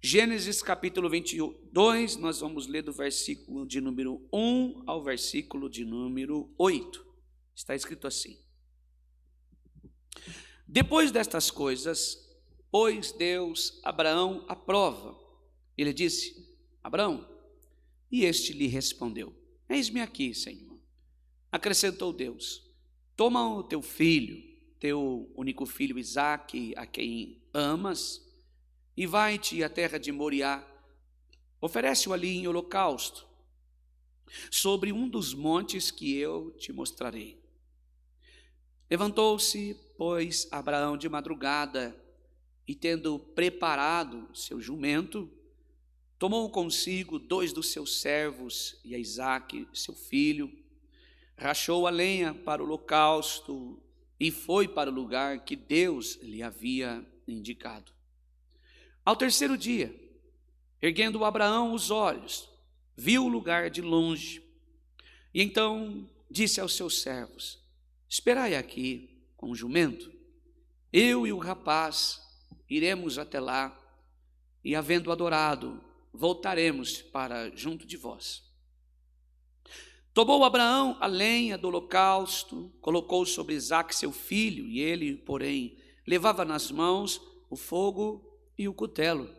Gênesis capítulo 22, nós vamos ler do versículo de número 1 ao versículo de número 8. Está escrito assim: Depois destas coisas, pôs Deus Abraão à prova. Ele disse: Abraão, e este lhe respondeu: Eis-me aqui, Senhor. Acrescentou Deus: Toma o teu filho, teu único filho Isaque, a quem amas, e vai-te à terra de Moriá. Oferece-o ali em holocausto, sobre um dos montes que eu te mostrarei. Levantou-se, pois, Abraão de madrugada, e tendo preparado seu jumento, tomou consigo 2 dos seus servos e a Isaque, seu filho, rachou a lenha para o holocausto e foi para o lugar que Deus lhe havia indicado. Ao terceiro dia, erguendo Abraão os olhos, viu o lugar de longe, e então disse aos seus servos: Esperai aqui com o jumento, eu e o rapaz iremos até lá, e havendo adorado, voltaremos para junto de vós. Tomou Abraão a lenha do holocausto, colocou sobre Isaque seu filho, e ele, porém, levava nas mãos o fogo e o cutelo.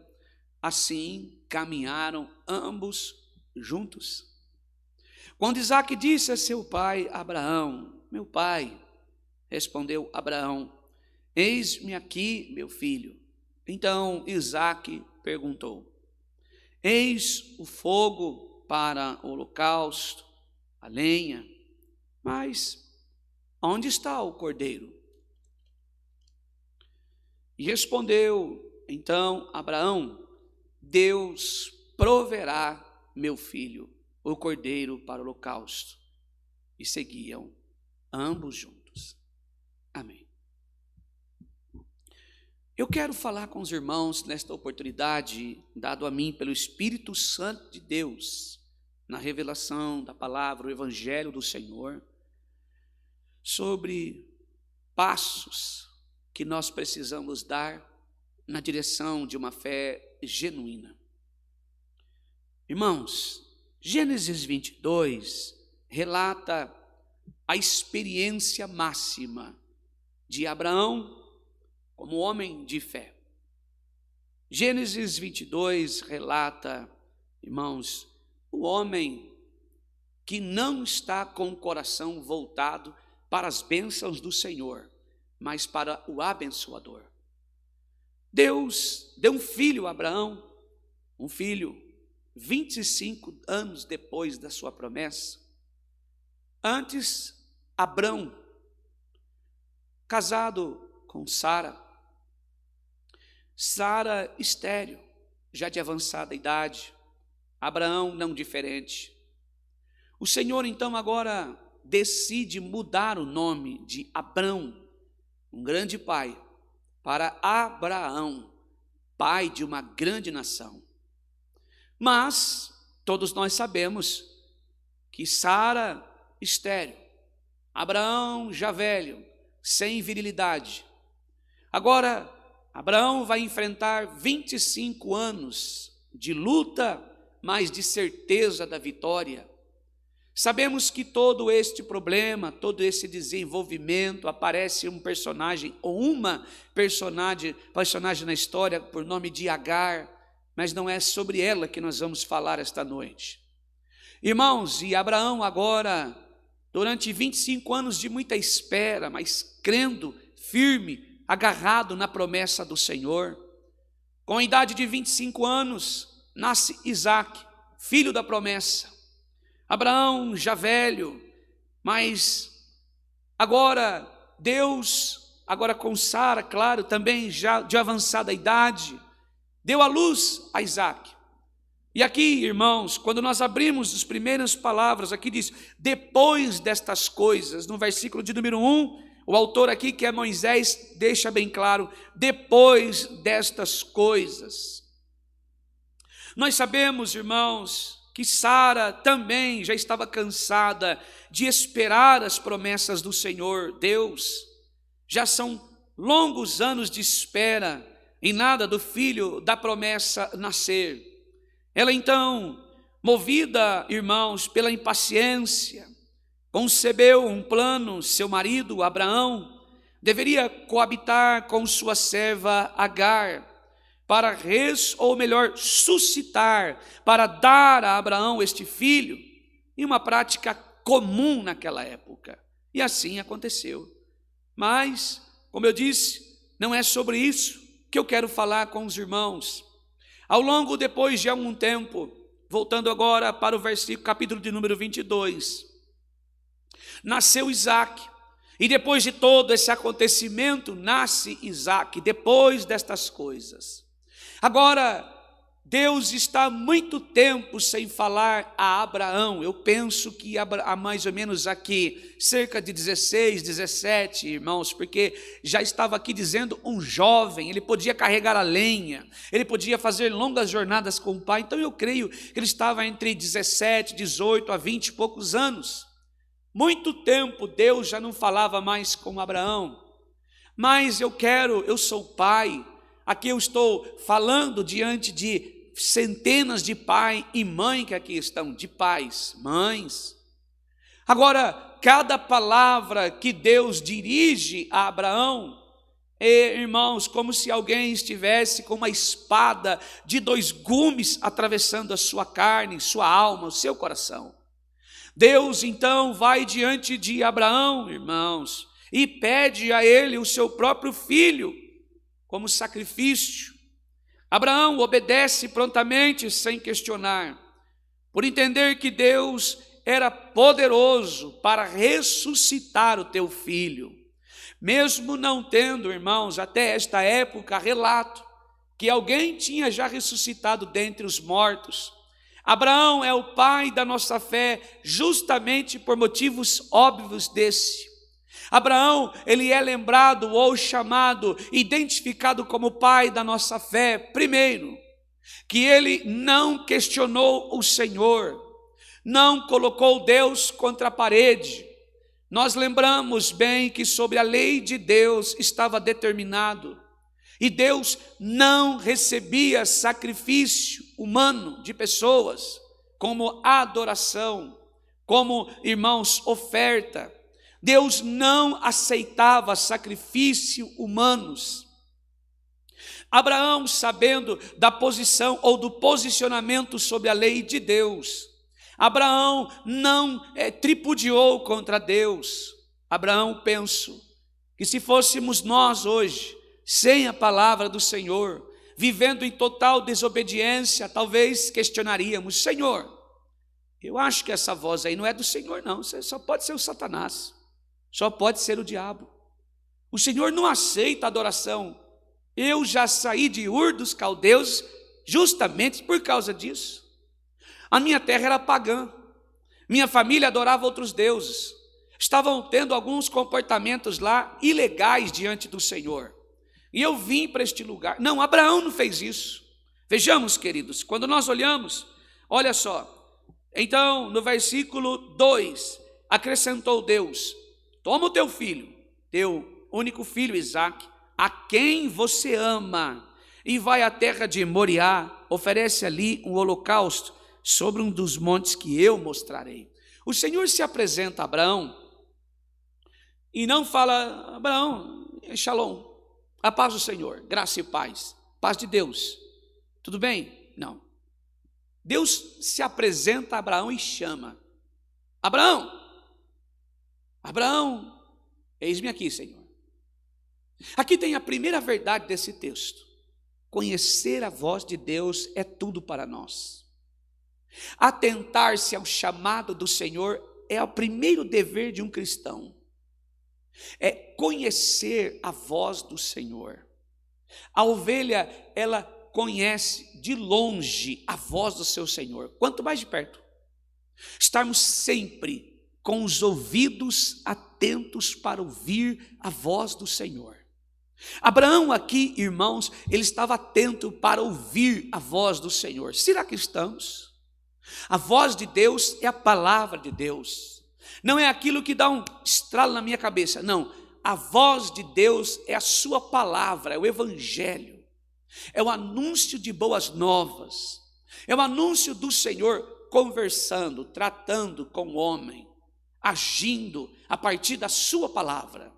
Assim caminharam ambos juntos. Quando Isaque disse a seu pai Abraão: Meu pai, respondeu Abraão: Eis-me aqui, meu filho. Então Isaque perguntou: Eis o fogo para o holocausto, a lenha, mas onde está o cordeiro? E respondeu então Abraão: Deus proverá, meu filho, o cordeiro para o holocausto. E seguiam ambos juntos. Amém. Eu quero falar com os irmãos nesta oportunidade, dado a mim pelo Espírito Santo de Deus, na revelação da palavra, o Evangelho do Senhor, sobre passos que nós precisamos dar na direção de uma fé genuína. Irmãos, Gênesis 22 relata a experiência máxima de Abraão como homem de fé. Gênesis 22 relata, irmãos, o homem que não está com o coração voltado para as bênçãos do Senhor, mas para o abençoador. Deus deu um filho a Abraão, um filho 25 anos depois da sua promessa. Antes, Abrão, casado com Sara estéril, já de avançada idade, Abraão não diferente. O Senhor então agora decide mudar o nome de Abrão, um grande pai, para Abraão, pai de uma grande nação. Mas todos nós sabemos que Sara estéril, Abraão já velho, sem virilidade. Agora Abraão vai enfrentar 25 anos de luta, mas de certeza da vitória. Sabemos que todo este problema, todo esse desenvolvimento, aparece um personagem ou uma personagem na história por nome de Agar, mas não é sobre ela que nós vamos falar esta noite. Irmãos, e Abraão agora, durante 25 anos de muita espera, mas crendo firme, agarrado na promessa do Senhor, com a idade de 25 anos, nasce Isaque, filho da promessa. Abraão já velho, mas agora Deus, agora com Sara, claro, também já de avançada idade, deu à luz a Isaque. E aqui, irmãos, quando nós abrimos as primeiras palavras, aqui diz, depois destas coisas, no versículo de número 1, o autor aqui, que é Moisés, deixa bem claro, depois destas coisas. Nós sabemos, irmãos, que Sara também já estava cansada de esperar as promessas do Senhor Deus. Já são longos anos de espera em nada do filho da promessa nascer. Ela então, movida, irmãos, pela impaciência, concebeu um plano. Seu marido, Abraão, deveria coabitar com sua serva Agar, para suscitar, para dar a Abraão este filho, em uma prática comum naquela época. E assim aconteceu. Mas, como eu disse, não é sobre isso que eu quero falar com os irmãos. Ao longo, depois de algum tempo, voltando agora para o capítulo de número 22, nasceu Isaque. E depois de todo esse acontecimento, nasce Isaque, depois destas coisas. Agora, Deus está há muito tempo sem falar a Abraão. Eu penso que há mais ou menos aqui, cerca de 16, 17, irmãos, porque já estava aqui dizendo um jovem, ele podia carregar a lenha, ele podia fazer longas jornadas com o pai. Então eu creio que ele estava entre 17, 18 a 20 e poucos anos. Muito tempo Deus já não falava mais com Abraão. Mas eu sou pai. Aqui eu estou falando diante de centenas de pai e mãe que aqui estão, de pais, mães. Agora, cada palavra que Deus dirige a Abraão, irmãos, como se alguém estivesse com uma espada de 2 gumes atravessando a sua carne, sua alma, o seu coração. Deus então vai diante de Abraão, irmãos, e pede a ele o seu próprio filho como sacrifício. Abraão obedece prontamente, sem questionar, por entender que Deus era poderoso para ressuscitar o teu filho, mesmo não tendo, irmãos, até esta época, relato que alguém tinha já ressuscitado dentre os mortos. Abraão é o pai da nossa fé, justamente por motivos óbvios desse. Abraão, ele é lembrado ou chamado, identificado como pai da nossa fé, primeiro, que ele não questionou o Senhor, não colocou Deus contra a parede. Nós lembramos bem que sobre a lei de Deus estava determinado, e Deus não recebia sacrifício humano de pessoas, como adoração, como, irmãos, oferta. Deus não aceitava sacrifício humanos. Abraão, sabendo da posição ou do posicionamento sobre a lei de Deus, Abraão não tripudiou contra Deus. Abraão, penso que se fôssemos nós hoje, sem a palavra do Senhor, vivendo em total desobediência, talvez questionaríamos: Senhor, eu acho que essa voz aí não é do Senhor não, só pode ser o Satanás. Só pode ser o diabo. O Senhor não aceita adoração. Eu já saí de Ur dos Caldeus justamente por causa disso. A minha terra era pagã. Minha família adorava outros deuses. Estavam tendo alguns comportamentos lá ilegais diante do Senhor. E eu vim para este lugar. Não, Abraão não fez isso. Vejamos, queridos, quando nós olhamos, olha só. Então, no versículo 2, acrescentou Deus: toma o teu filho, teu único filho Isaque, a quem você ama, e vai à terra de Moriá, oferece ali um holocausto sobre um dos montes que eu mostrarei. O Senhor se apresenta a Abraão e não fala: Abraão, shalom, a paz do Senhor, graça e paz de Deus, tudo bem? Não. Deus se apresenta a Abraão e chama: Abraão, Abraão, eis-me aqui, Senhor. Aqui tem a primeira verdade desse texto. Conhecer a voz de Deus é tudo para nós. Atentar-se ao chamado do Senhor é o primeiro dever de um cristão. É conhecer a voz do Senhor. A ovelha, ela conhece de longe a voz do seu Senhor, quanto mais de perto. Estarmos sempre com os ouvidos atentos para ouvir a voz do Senhor. Abraão aqui, irmãos, ele estava atento para ouvir a voz do Senhor. Será que estamos? A voz de Deus é a palavra de Deus. Não é aquilo que dá um estralo na minha cabeça, não. A voz de Deus é a sua palavra, é o Evangelho. É o anúncio de boas novas. É o anúncio do Senhor conversando, tratando com o homem, agindo a partir da sua palavra.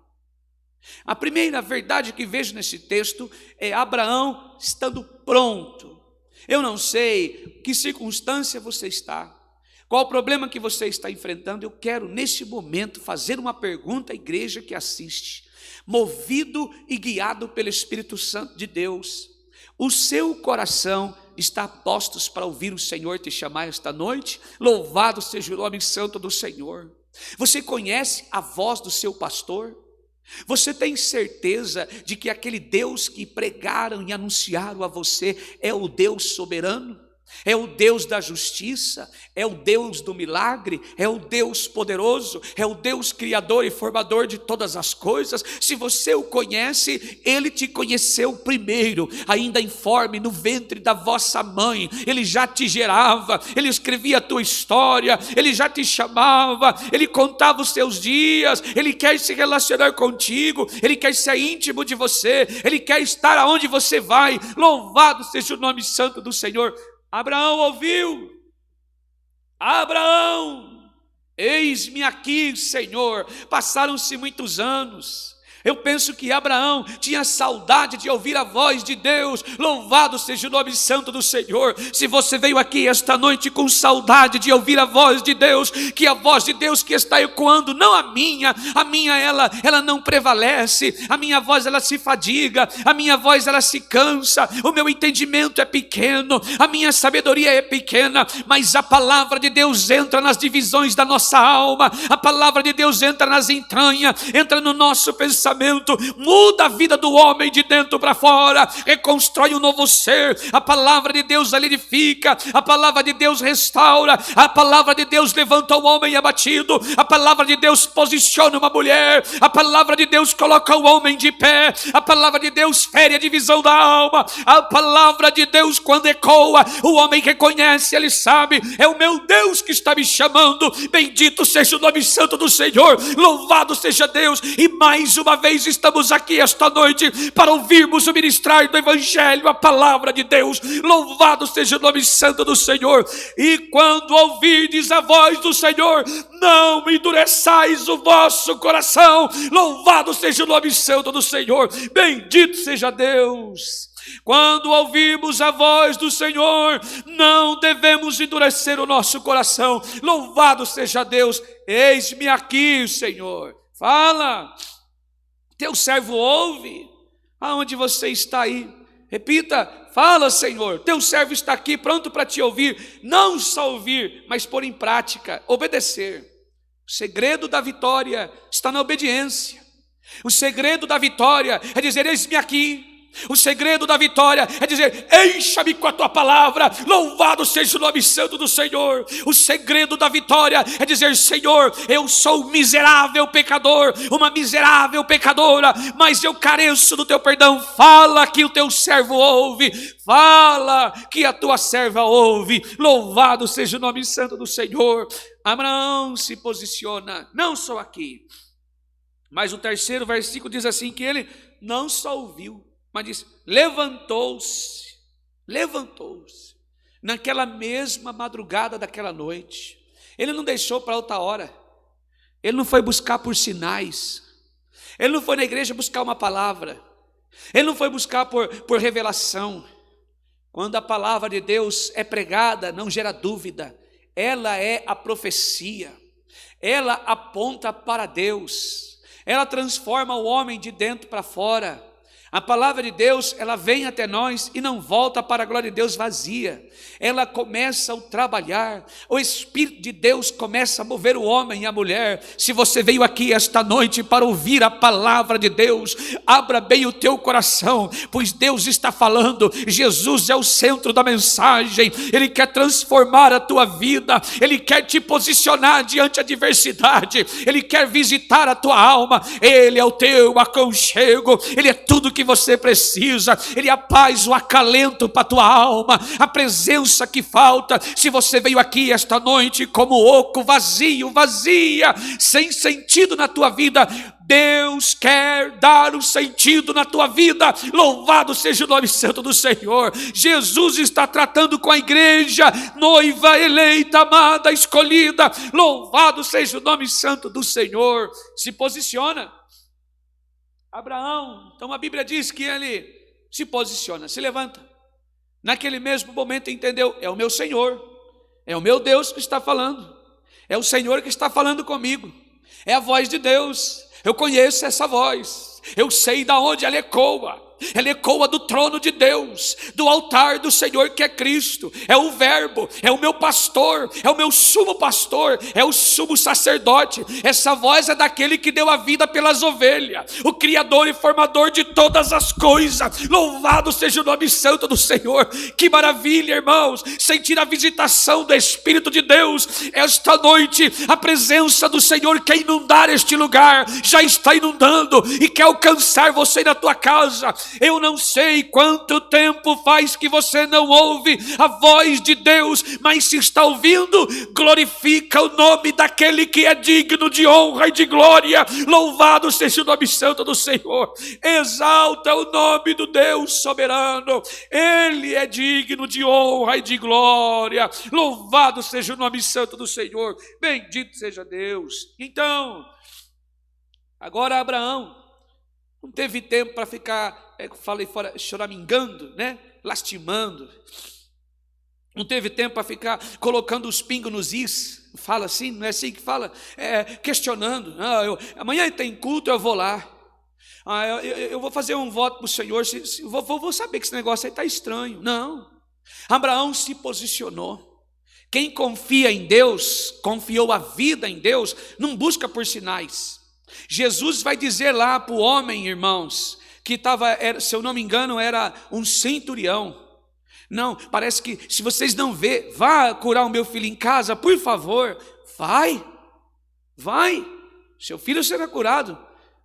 A primeira verdade que vejo nesse texto é Abraão estando pronto. Eu não sei que circunstância você está, qual o problema que você está enfrentando. Eu quero neste momento fazer uma pergunta à igreja que assiste, movido e guiado pelo Espírito Santo de Deus. O seu coração está postos para ouvir o Senhor te chamar esta noite? Louvado seja o nome santo do Senhor. Você conhece a voz do seu pastor? Você tem certeza de que aquele Deus que pregaram e anunciaram a você é o Deus soberano? É o Deus da justiça, é o Deus do milagre, é o Deus poderoso, é o Deus criador e formador de todas as coisas? Se você o conhece, Ele te conheceu primeiro, ainda informe no ventre da vossa mãe. Ele já te gerava, Ele escrevia a tua história, Ele já te chamava, Ele contava os seus dias. Ele quer se relacionar contigo, Ele quer ser íntimo de você, Ele quer estar aonde você vai. Louvado seja o nome santo do Senhor. Abraão ouviu. Abraão, eis-me aqui, Senhor. Passaram-se muitos anos. Eu penso que Abraão tinha saudade de ouvir a voz de Deus. Louvado seja o nome santo do Senhor. Se você veio aqui esta noite com saudade de ouvir a voz de Deus, que a voz de Deus que está ecoando, não a minha ela não prevalece. A minha voz ela se fadiga, a minha voz ela se cansa, o meu entendimento é pequeno, a minha sabedoria é pequena, mas a palavra de Deus entra nas divisões da nossa alma, a palavra de Deus entra nas entranhas, entra no nosso pensamento, muda a vida do homem de dentro para fora, reconstrói um novo ser. A palavra de Deus edifica, a palavra de Deus restaura, a palavra de Deus levanta o homem abatido, a palavra de Deus posiciona uma mulher, a palavra de Deus coloca o homem de pé, a palavra de Deus fere a divisão da alma, a palavra de Deus quando ecoa, o homem reconhece, ele sabe, é o meu Deus que está me chamando. Bendito seja o nome santo do Senhor, louvado seja Deus. E mais uma vez estamos aqui esta noite para ouvirmos o ministrar do Evangelho, a palavra de Deus. Louvado seja o nome santo do Senhor. E quando ouvirdes a voz do Senhor, não endureçais o vosso coração. Louvado seja o nome santo do Senhor. Bendito seja Deus. Quando ouvimos a voz do Senhor, não devemos endurecer o nosso coração. Louvado seja Deus. Eis-me aqui, Senhor. Fala. Teu servo ouve. Aonde você está aí? Repita, fala, Senhor, teu servo está aqui pronto para te ouvir. Não só ouvir, mas pôr em prática, obedecer. O segredo da vitória está na obediência. O segredo da vitória é dizer, eis-me aqui. O segredo da vitória é dizer, encha-me com a tua palavra. Louvado seja o nome santo do Senhor. O segredo da vitória é dizer, Senhor, eu sou um miserável pecador, uma miserável pecadora, mas eu careço do teu perdão. Fala que o teu servo ouve, fala que a tua serva ouve. Louvado seja o nome santo do Senhor. Abraão se posiciona, não só aqui, mas o terceiro versículo diz assim, que ele não só ouviu, mas diz, levantou-se, naquela mesma madrugada daquela noite. Ele não deixou para outra hora, ele não foi buscar por sinais, ele não foi na igreja buscar uma palavra, ele não foi buscar por revelação. Quando a palavra de Deus é pregada, não gera dúvida, ela é a profecia, ela aponta para Deus, ela transforma o homem de dentro para fora. A palavra de Deus, ela vem até nós e não volta para a glória de Deus vazia. Ela começa a trabalhar, o Espírito de Deus começa a mover o homem e a mulher. Se você veio aqui esta noite para ouvir a palavra de Deus, abra bem o teu coração, pois Deus está falando. Jesus é o centro da mensagem, Ele quer transformar a tua vida, Ele quer te posicionar diante da adversidade, Ele quer visitar a tua alma, Ele é o teu aconchego, Ele é tudo que que você precisa. Ele é a paz, o acalento para a tua alma, a presença que falta. Se você veio aqui esta noite como oco, vazio, vazia, sem sentido na tua vida, Deus quer dar um sentido na tua vida. Louvado seja o nome santo do Senhor. Jesus está tratando com a igreja, noiva, eleita, amada, escolhida. Louvado seja o nome santo do Senhor. Se posiciona. Abraão, então a Bíblia diz que ele se posiciona, se levanta. Naquele mesmo momento entendeu, é o meu Senhor, é o meu Deus que está falando, é o Senhor que está falando comigo, é a voz de Deus. Eu conheço essa voz, eu sei de onde ela ecoa do trono de Deus, do altar do Senhor que é Cristo, é o verbo, é o meu pastor, é o meu sumo pastor, é o sumo sacerdote. Essa voz é daquele que deu a vida pelas ovelhas, o criador e formador de todas as coisas. Louvado seja o nome santo do Senhor. Que maravilha, irmãos, sentir a visitação do Espírito de Deus. Esta noite a presença do Senhor quer inundar este lugar, já está inundando e quer alcançar você na tua casa. Eu não sei quanto tempo faz que você não ouve a voz de Deus, mas se está ouvindo, glorifica o nome daquele que é digno de honra e de glória. Louvado seja o nome santo do Senhor. Exalta o nome do Deus soberano. Ele é digno de honra e de glória. Louvado seja o nome santo do Senhor. Bendito seja Deus. Então, agora Abraão não teve tempo para ficar, falei fora, choramingando, né? Lastimando. Não teve tempo para ficar colocando os pingos nos is. Fala assim, não é assim que fala? Questionando. Amanhã tem culto, eu vou lá. Eu vou fazer um voto para o Senhor. Vou saber que esse negócio aí está estranho. Não. Abraão se posicionou. Quem confia em Deus, confiou a vida em Deus, não busca por sinais. Jesus vai dizer lá para o homem, irmãos, que estava, se eu não me engano, era um centurião. Não, parece que se vocês não vê, vá curar o meu filho em casa, por favor. Vai, seu filho será curado.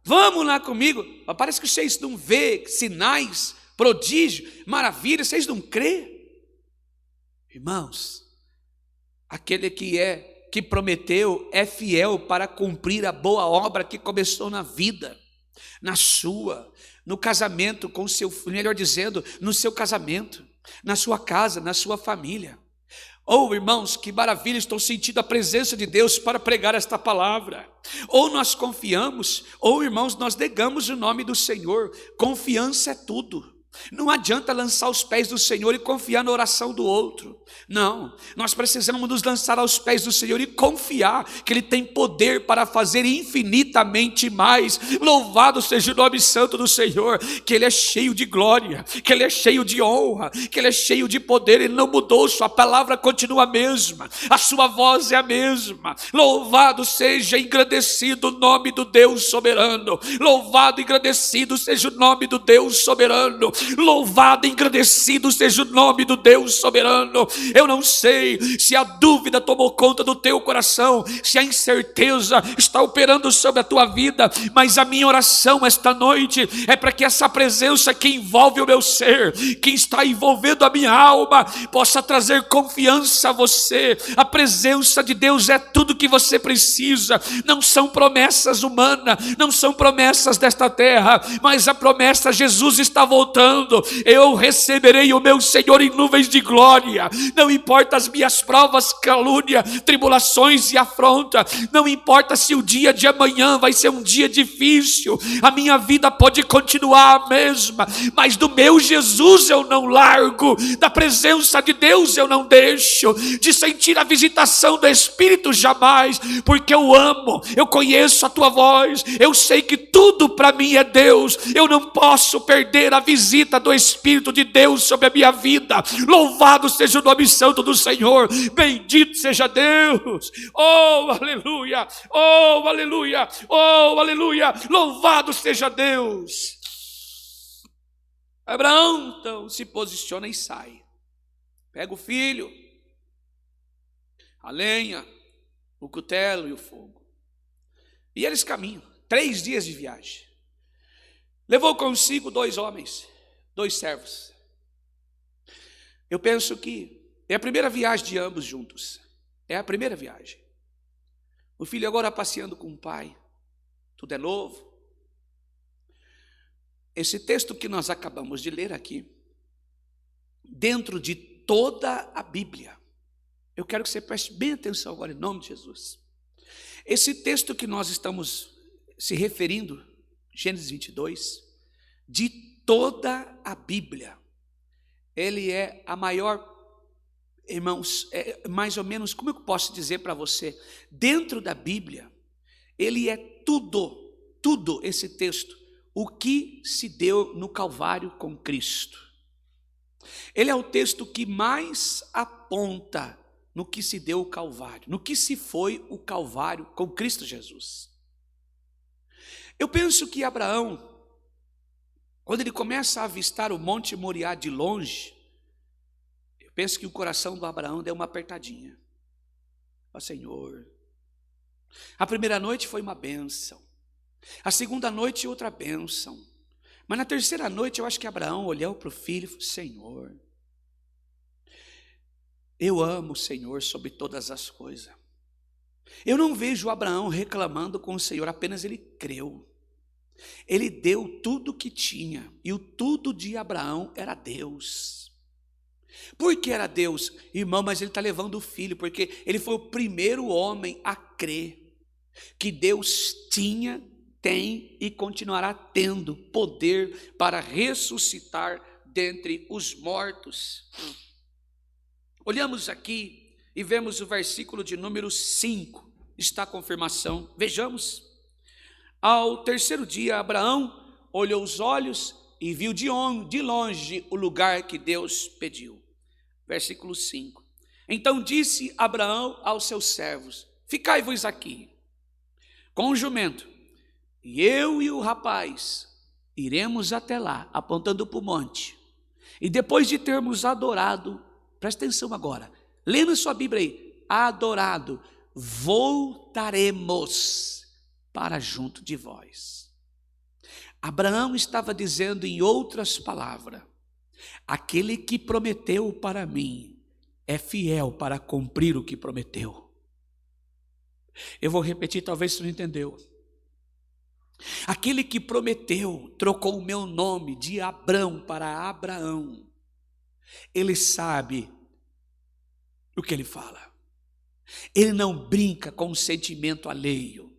Vamos lá comigo. Mas parece que vocês não vê sinais, prodígio, maravilha, vocês não crê. Irmãos, aquele que prometeu é fiel para cumprir a boa obra que começou na vida, no casamento com o seu, melhor dizendo, no seu casamento, na sua casa, na sua família. Irmãos, que maravilha, estou sentindo a presença de Deus para pregar esta palavra. Ou nós confiamos, ou irmãos, nós negamos o nome do Senhor. Confiança é tudo. Não adianta lançar os pés do Senhor e confiar na oração do outro. Não, nós precisamos nos lançar aos pés do Senhor e confiar que Ele tem poder para fazer infinitamente mais. Louvado seja o nome santo do Senhor, que Ele é cheio de glória, que Ele é cheio de honra, que Ele é cheio de poder. Ele não mudou, sua palavra continua a mesma, a sua voz é a mesma. Louvado seja, engrandecido o nome do Deus soberano. Louvado e engrandecido seja o nome do Deus soberano. Louvado e engrandecido seja o nome do Deus soberano. Eu não sei se a dúvida tomou conta do teu coração, se a incerteza está operando sobre a tua vida, mas a minha oração esta noite é para que essa presença que envolve o meu ser, que está envolvendo a minha alma, possa trazer confiança a você. A presença de Deus é tudo que você precisa. Não são promessas humanas, não são promessas desta terra, mas a promessa: Jesus está voltando. Eu receberei o meu Senhor em nuvens de glória. Não importa as minhas provas, calúnia, tribulações e afronta. Não importa se o dia de amanhã vai ser um dia difícil. A minha vida pode continuar a mesma, mas do meu Jesus eu não largo. Da presença de Deus eu não deixo. De sentir a visitação do Espírito jamais, porque eu amo, eu conheço a tua voz, eu sei que tudo para mim é Deus. Eu não posso perder a visita do Espírito de Deus sobre a minha vida. Louvado seja o nome santo do Senhor. Bendito seja Deus. Oh, aleluia. Oh, aleluia. Oh, aleluia. Louvado seja Deus. Abraão então se posiciona e sai. Pega o filho, a lenha, o cutelo e o fogo. E eles caminham. 3 dias de viagem. Levou consigo 2 homens, 2 servos. Eu penso que é a primeira viagem de ambos juntos. É a primeira viagem. O filho agora passeando com o pai. Tudo é novo. Esse texto que nós acabamos de ler aqui, dentro de toda a Bíblia, eu quero que você preste bem atenção agora em nome de Jesus. Esse texto que nós estamos se referindo, Gênesis 22, de toda a Bíblia, ele é a maior, irmãos, mais ou menos, como eu posso dizer para você, dentro da Bíblia, ele é tudo esse texto, o que se deu no Calvário com Cristo. Ele é o texto que mais aponta no que se deu o Calvário, no que se foi o Calvário com Cristo Jesus. Eu penso que Abraão, quando ele começa a avistar o Monte Moriá de longe, eu penso que o coração do Abraão deu uma apertadinha. Ó Senhor, a primeira noite foi uma bênção, a segunda noite outra bênção, mas na terceira noite eu acho que Abraão olhou para o filho e falou: Senhor, eu amo o Senhor sobre todas as coisas. Eu não vejo Abraão reclamando com o Senhor, apenas ele creu. Ele deu tudo que tinha, e o tudo de Abraão era Deus. Por que era Deus? Irmão, mas ele está levando o filho, porque ele foi o primeiro homem a crer que Deus tinha, tem e continuará tendo poder para ressuscitar dentre os mortos. Olhamos aqui e vemos o versículo de número 5, está a confirmação. Vejamos. Ao terceiro dia, Abraão olhou os olhos e viu de longe o lugar que Deus pediu. Versículo 5. Então disse Abraão aos seus servos: ficai-vos aqui com o jumento, e eu e o rapaz iremos até lá, apontando para o monte. E depois de termos adorado, presta atenção agora, lê na sua Bíblia aí, adorado, voltaremos para junto de vós. Abraão estava dizendo, em outras palavras, aquele que prometeu para mim é fiel para cumprir o que prometeu. Eu vou repetir, talvez você não entendeu. Aquele que prometeu, trocou o meu nome de Abrão para Abraão. Ele sabe o que ele fala. Ele não brinca com o sentimento alheio.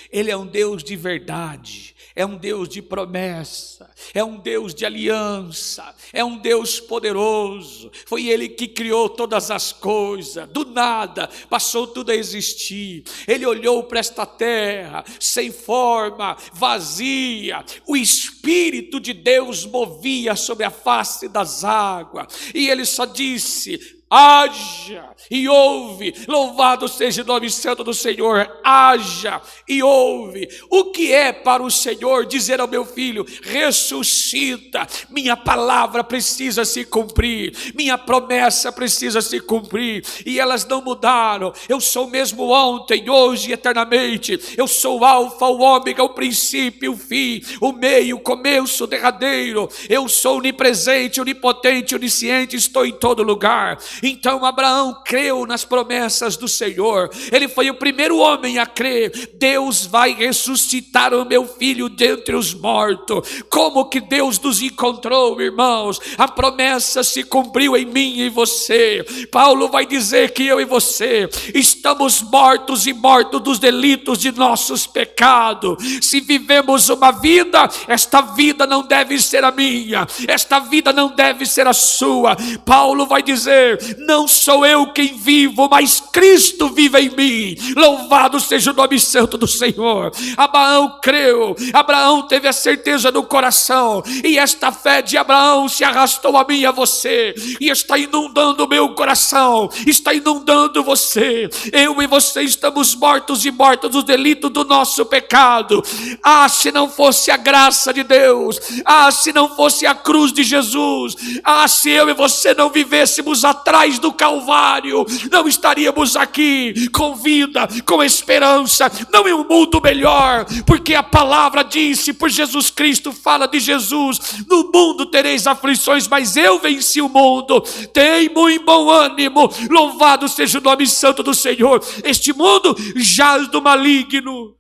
Ele é um Deus de verdade, é um Deus de promessa, é um Deus de aliança, é um Deus poderoso. Foi Ele que criou todas as coisas, do nada passou tudo a existir. Ele olhou para esta terra sem forma, vazia, o Espírito de Deus movia sobre a face das águas, e Ele só disse: haja e ouve, louvado seja o nome santo do Senhor, haja e ouve. O que é para o Senhor dizer ao meu filho: ressuscita? Minha palavra precisa se cumprir, minha promessa precisa se cumprir, e elas não mudaram. Eu sou o mesmo ontem, hoje e eternamente. Eu sou o alfa, o ômega, o princípio, o fim, o meio, o começo, o derradeiro. Eu sou onipresente, onipotente, onisciente, estou em todo lugar. Então Abraão creu nas promessas do Senhor. Ele foi o primeiro homem a crer: Deus vai ressuscitar o meu filho dentre os mortos. Como que Deus nos encontrou, irmãos? A promessa se cumpriu em mim e em você. Paulo vai dizer que eu e você estamos mortos e mortos dos delitos de nossos pecados. Se vivemos uma vida, esta vida não deve ser a minha, esta vida não deve ser a sua. Paulo vai dizer: não sou eu quem vivo, mas Cristo vive em mim. Louvado seja o nome santo do Senhor. Abraão creu, Abraão teve a certeza no coração, e esta fé de Abraão se arrastou a mim e a você, e está inundando o meu coração, está inundando você. Eu e você estamos mortos e mortos dos delitos do nosso pecado. Ah, se não fosse a graça de Deus, ah, se não fosse a cruz de Jesus, ah, se eu e você não vivêssemos atrás atrás do Calvário, não estaríamos aqui com vida, com esperança, não em um mundo melhor, porque a palavra disse, por Jesus Cristo, fala de Jesus: no mundo tereis aflições, mas eu venci o mundo. Tem muito bom ânimo, louvado seja o nome santo do Senhor. Este mundo jaz do maligno,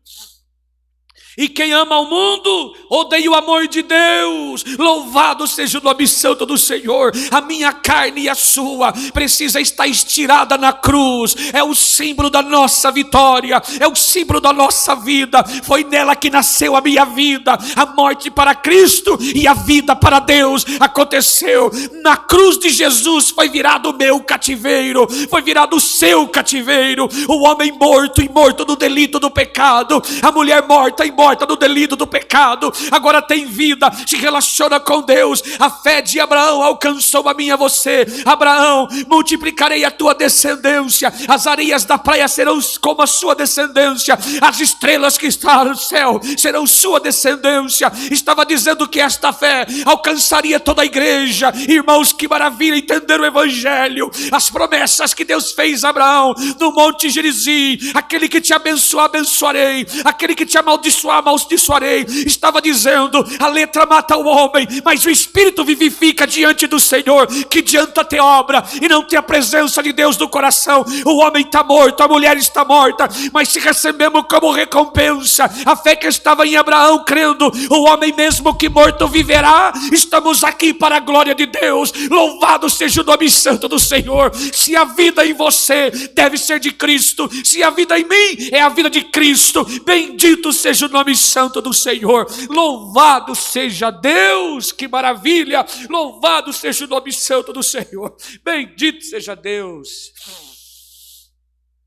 e quem ama o mundo odeia o amor de Deus. Louvado seja o nome santo do Senhor. A minha carne e a sua precisa estar estirada na cruz. É o símbolo da nossa vitória, é o símbolo da nossa vida. Foi nela que nasceu a minha vida. A morte para Cristo e a vida para Deus aconteceu. Na cruz de Jesus foi virado o meu cativeiro, foi virado o seu cativeiro. O homem morto e morto no delito do pecado, a mulher morta e morta do delito do pecado, agora tem vida, se relaciona com Deus. A fé de Abraão alcançou a mim e a você. Abraão: multiplicarei a tua descendência, as areias da praia serão como a sua descendência, as estrelas que estão no céu serão sua descendência. Estava dizendo que esta fé alcançaria toda a igreja. Irmãos, que maravilha entender o evangelho, as promessas que Deus fez a Abraão no monte Gerizim: aquele que te abençoar, abençoarei, aquele que te amaldiçoar, amaldiçoarei. Estava dizendo: a letra mata o homem, mas o Espírito vivifica diante do Senhor. Que adianta ter obra e não ter a presença de Deus no coração? O homem está morto, a mulher está morta, mas se recebemos como recompensa a fé que estava em Abraão, crendo, o homem mesmo que morto viverá. Estamos aqui para a glória de Deus. Louvado seja o nome santo do Senhor. Se a vida em você deve ser de Cristo, se a vida em mim é a vida de Cristo, bendito seja o nome santo do Senhor. Louvado seja Deus, que maravilha. Louvado seja o nome santo do Senhor. Bendito seja Deus.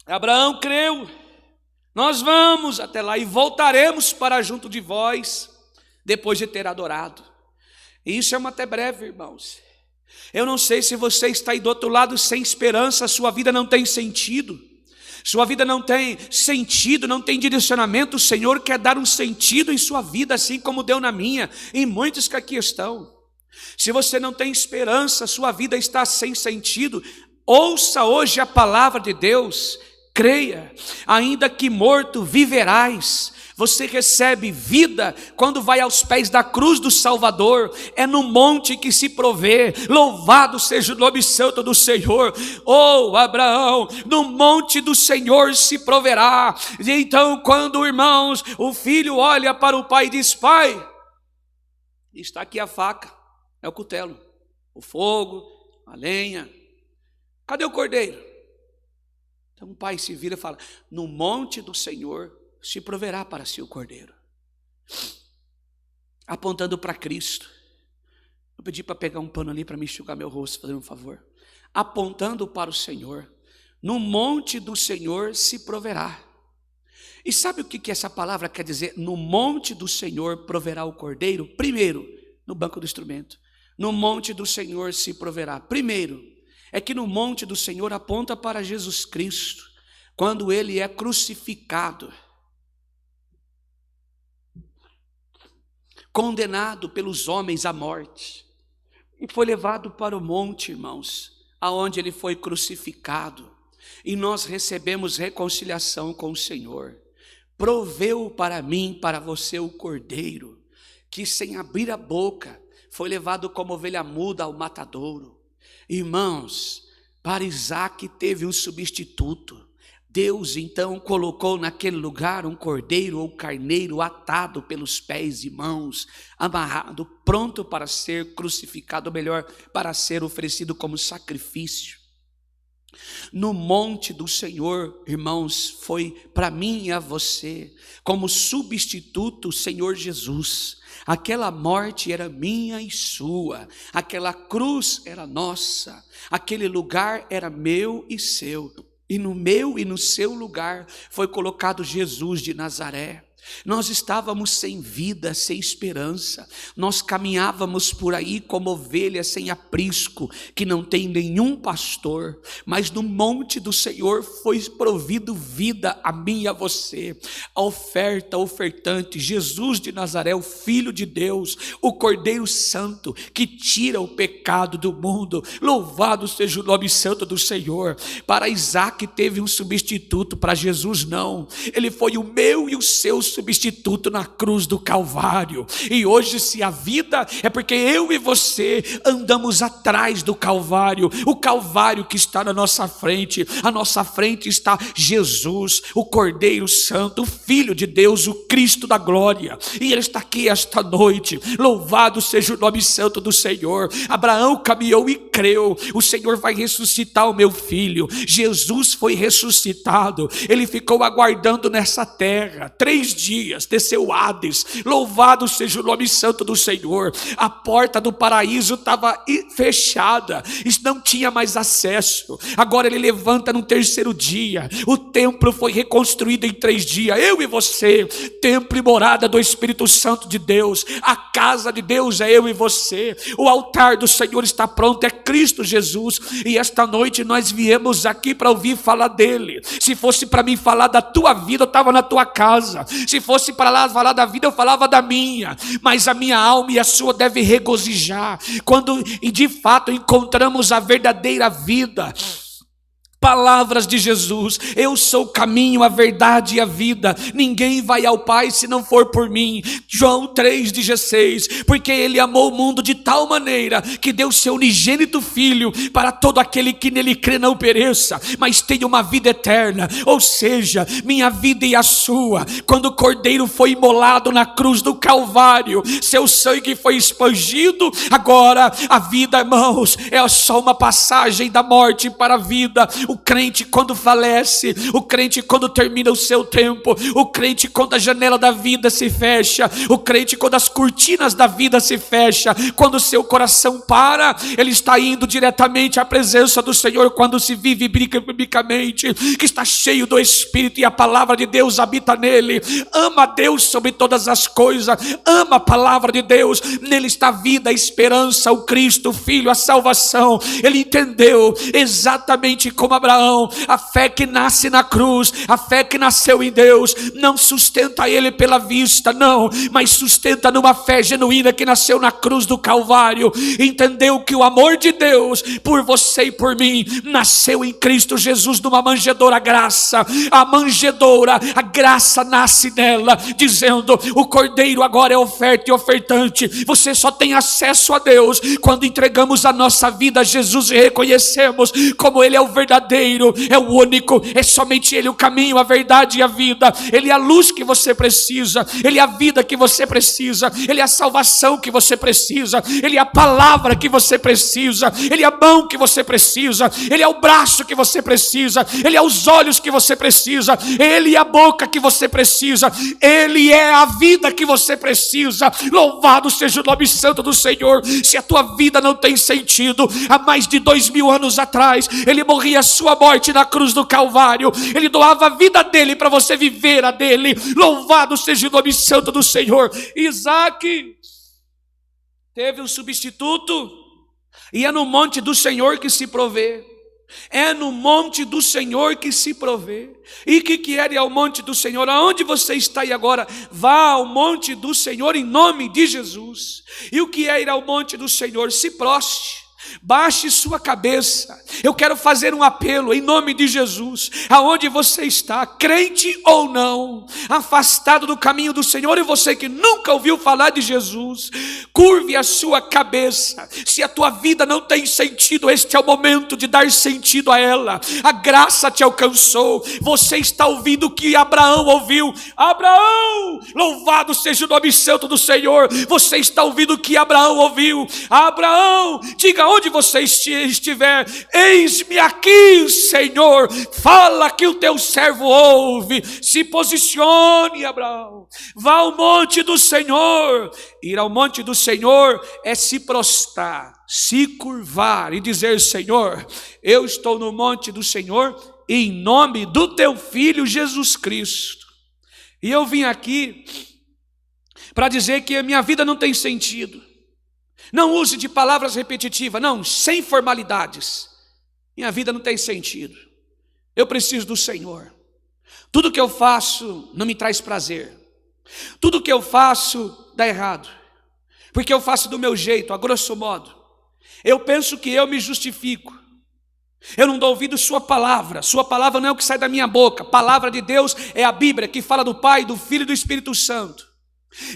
Abraão creu: nós vamos até lá e voltaremos para junto de vós depois de ter adorado. E isso é uma até breve, irmãos. Eu não sei se você está aí do outro lado sem esperança, sua vida não tem sentido. Sua vida não tem sentido, não tem direcionamento. O Senhor quer dar um sentido em sua vida, assim como deu na minha, em muitos que aqui estão. Se você não tem esperança, sua vida está sem sentido, ouça hoje a palavra de Deus, creia: ainda que morto viverás. Você recebe vida quando vai aos pés da cruz do Salvador. É no monte que se provê. Louvado seja o nome santo do Senhor. Oh, Abraão, no monte do Senhor se proverá. E então, quando, irmãos, o filho olha para o pai e diz: pai, está aqui a faca, é o cutelo, o fogo, a lenha, cadê o cordeiro? Então o pai se vira e fala: no monte do Senhor se proverá para si o cordeiro. Apontando para Cristo. Eu pedi para pegar um pano ali para me enxugar meu rosto, fazer um favor. Apontando para o Senhor. No monte do Senhor se proverá. E sabe o que essa palavra quer dizer? No monte do Senhor proverá o cordeiro. Primeiro, no banco do instrumento. No monte do Senhor se proverá. Primeiro, é que no monte do Senhor aponta para Jesus Cristo, quando ele é crucificado, condenado pelos homens à morte, e foi levado para o monte, irmãos, aonde ele foi crucificado, e nós recebemos reconciliação com o Senhor. Proveu para mim, para você, o cordeiro, que sem abrir a boca, foi levado como ovelha muda ao matadouro. Irmãos, para Isaac teve um substituto. Deus então colocou naquele lugar um cordeiro ou carneiro atado pelos pés e mãos, amarrado, pronto para ser crucificado, ou melhor, para ser oferecido como sacrifício. No monte do Senhor, irmãos, foi para mim e a você, como substituto, o Senhor Jesus. Aquela morte era minha e sua, aquela cruz era nossa, aquele lugar era meu e seu. E no meu e no seu lugar foi colocado Jesus de Nazaré. Nós estávamos sem vida, sem esperança. Nós caminhávamos por aí como ovelhas sem aprisco, que não tem nenhum pastor. Mas no monte do Senhor foi provido vida a mim e a você. A oferta, ofertante, Jesus de Nazaré, o Filho de Deus, o Cordeiro Santo, que tira o pecado do mundo. Louvado seja o nome santo do Senhor. Para Isaac teve um substituto, para Jesus não. Ele foi o meu e o seu substituto na cruz do Calvário. E hoje, se a vida é porque eu e você andamos atrás do Calvário, o Calvário que está na nossa frente, a nossa frente está Jesus, o Cordeiro Santo, o Filho de Deus, o Cristo da glória, e Ele está aqui esta noite. Louvado seja o nome santo do Senhor. Abraão caminhou e creu: o Senhor vai ressuscitar o meu filho. Jesus foi ressuscitado, ele ficou aguardando nessa terra 3 dias, desceu Hades. Louvado seja o nome santo do Senhor. A porta do paraíso estava fechada, não tinha mais acesso. Agora ele levanta no 3º dia. O templo foi reconstruído em 3 dias. Eu e você, templo e morada do Espírito Santo de Deus. A casa de Deus é eu e você. O altar do Senhor está pronto, é Cristo Jesus. E esta noite nós viemos aqui para ouvir falar dele. Se fosse para mim falar da tua vida, eu estava na tua casa. Se fosse para lá falar da vida, eu falava da minha. Mas a minha alma e a sua deve regozijar quando de fato encontramos a verdadeira vida. Palavras de Jesus: eu sou o caminho, a verdade e a vida. Ninguém vai ao Pai se não for por mim. João 3,16. Porque Ele amou o mundo de tal maneira que deu seu unigênito Filho, para todo aquele que nele crê não pereça, mas tenha uma vida eterna. Ou seja, minha vida e a sua. Quando o Cordeiro foi imolado na cruz do Calvário, seu sangue foi expandido. Agora a vida, irmãos, é só uma passagem da morte para a vida. O crente quando falece, o crente quando termina o seu tempo, o crente quando a janela da vida se fecha, o crente quando as cortinas da vida se fecham, quando o seu coração para, ele está indo diretamente à presença do Senhor. Quando se vive biblicamente, que está cheio do Espírito e a palavra de Deus habita nele, ama a Deus sobre todas as coisas, ama a palavra de Deus, nele está a vida, a esperança, o Cristo, o Filho, a salvação. Ele entendeu exatamente como Abraão, a fé que nasce na cruz, a fé que nasceu em Deus, não sustenta ele pela vista, não, mas sustenta numa fé genuína que nasceu na cruz do Calvário. Entendeu que o amor de Deus por você e por mim nasceu em Cristo Jesus, numa manjedoura graça. A manjedoura, a graça nasce nela, dizendo: o Cordeiro agora é oferta e ofertante. Você só tem acesso a Deus quando entregamos a nossa vida a Jesus e reconhecemos como Ele é o verdadeiro, é o único, é somente Ele o caminho, a verdade e a vida. Ele é a luz que você precisa, Ele é a vida que você precisa, Ele é a salvação que você precisa, Ele é a palavra que você precisa, Ele é a mão que você precisa, Ele é o braço que você precisa, Ele é os olhos que você precisa, Ele é a boca que você precisa, Ele é a vida que você precisa. Louvado seja o nome santo do Senhor. Se a tua vida não tem sentido, há mais de 2000 anos atrás, Ele morria sua morte na cruz do Calvário, Ele doava a vida dele para você viver a dele. Louvado seja o nome santo do Senhor. Isaac teve um substituto, e é no monte do Senhor que se provê. É no monte do Senhor que se provê. E o que é ir ao monte do Senhor? Aonde você está aí agora? Vá ao monte do Senhor em nome de Jesus. E o que é ir ao monte do Senhor? Se prostre, baixe sua cabeça. Eu quero fazer um apelo em nome de Jesus. Aonde você está, crente ou não, afastado do caminho do Senhor, e você que nunca ouviu falar de Jesus, curve a sua cabeça. Se a tua vida não tem sentido, este é o momento de dar sentido a ela. A graça te alcançou. Você está ouvindo o que Abraão ouviu. Abraão, louvado seja o nome santo do Senhor. Você está ouvindo o que Abraão ouviu. Abraão, diga onde você estiver: eis-me aqui, Senhor, fala que o teu servo ouve. Se posicione, Abraão, vá ao monte do Senhor. Ir ao monte do Senhor é se prostrar, se curvar e dizer: Senhor, eu estou no monte do Senhor em nome do teu Filho Jesus Cristo. E eu vim aqui para dizer que a minha vida não tem sentido. Não use de palavras repetitivas, não, sem formalidades. Minha vida não tem sentido. Eu preciso do Senhor. Tudo que eu faço não me traz prazer. Tudo que eu faço dá errado. Porque eu faço do meu jeito, a grosso modo. Eu penso que eu me justifico. Eu não dou ouvido sua palavra não é o que sai da minha boca. A palavra de Deus é a Bíblia, que fala do Pai, do Filho e do Espírito Santo.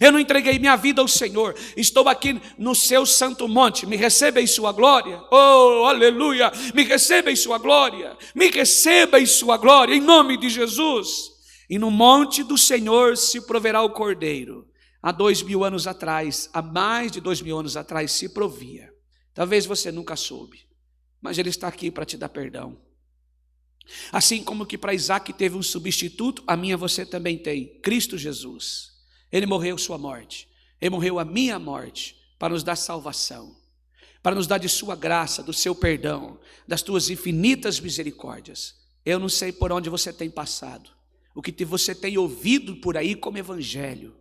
Eu não entreguei minha vida ao Senhor. Estou aqui no seu santo monte. Me receba em sua glória. Oh, aleluia. Me receba em sua glória. Me receba em sua glória, em nome de Jesus. E no monte do Senhor se proverá o cordeiro. Há 2000 anos atrás, há mais de 2000 anos atrás, se provia. Talvez você nunca soube, mas Ele está aqui para te dar perdão. Assim como que para Isaac teve um substituto, a minha você também tem, Cristo Jesus. Ele morreu sua morte, Ele morreu a minha morte, para nos dar salvação, para nos dar de sua graça, do seu perdão, das tuas infinitas misericórdias. Eu não sei por onde você tem passado, o que você tem ouvido por aí como evangelho.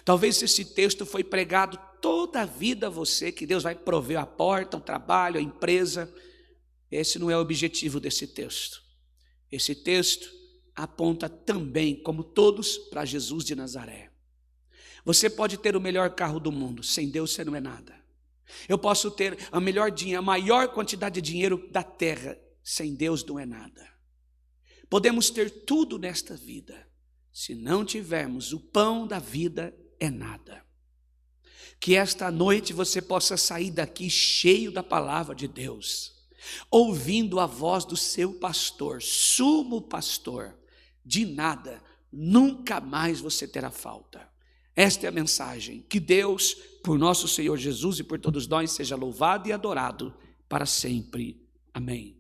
Talvez esse texto foi pregado toda a vida a você, que Deus vai prover a porta, o trabalho, a empresa. Esse não é o objetivo desse texto. Esse texto aponta também, como todos, para Jesus de Nazaré. Você pode ter o melhor carro do mundo, sem Deus você não é nada. Eu posso ter a maior quantidade de dinheiro da terra, sem Deus não é nada. Podemos ter tudo nesta vida, se não tivermos o pão da vida, é nada. Que esta noite você possa sair daqui cheio da palavra de Deus, ouvindo a voz do seu pastor, sumo pastor. De nada, nunca mais você terá falta. Esta é a mensagem. Que Deus, por nosso Senhor Jesus e por todos nós, seja louvado e adorado para sempre. Amém.